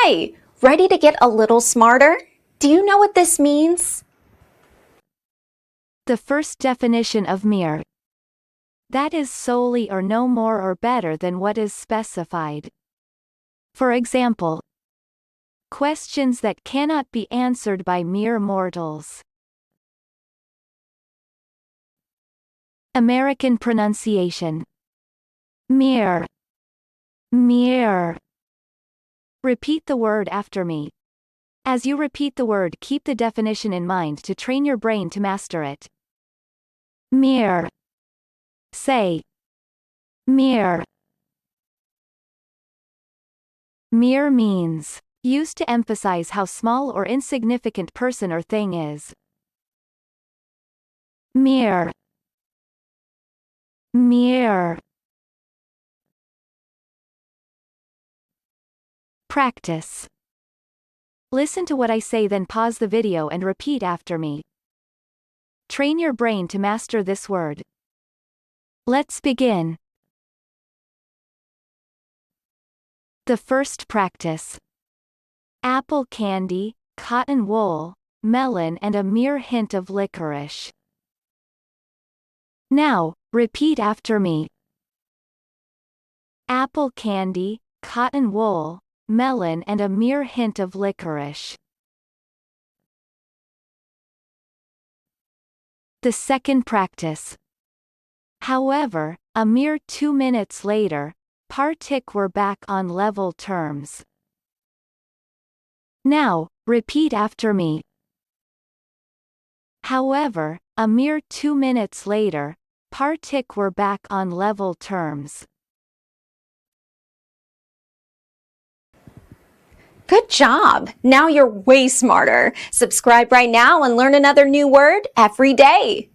Hi, ready to get a little smarter? Do you know what this means? The first definition of mere. That is solely or no more or better than what is specified. For example, questions that cannot be answered by mere mortals. American pronunciation. Mere. Mere. Repeat the word after me. As you repeat the word, keep the definition in mind to train your brain to master it. Mere. Say. Mere. Mere means used to emphasize how small or insignificant person or thing is. Mere. Mere. Practice. Listen to what I say, then pause the video and repeat after me. Train your brain to master this word. Let's begin. The first practice. Apple candy, cotton wool, melon and a mere hint of licorice. Now, repeat after me. Apple candy, cotton wool, melon and a mere hint of licorice. The second practice. However, a mere 2 minutes later, partic were back on level terms. Now, repeat after me. However, a mere 2 minutes later, partic were back on level terms. Good job! Now you're way smarter. Subscribe right now and learn another new word every day.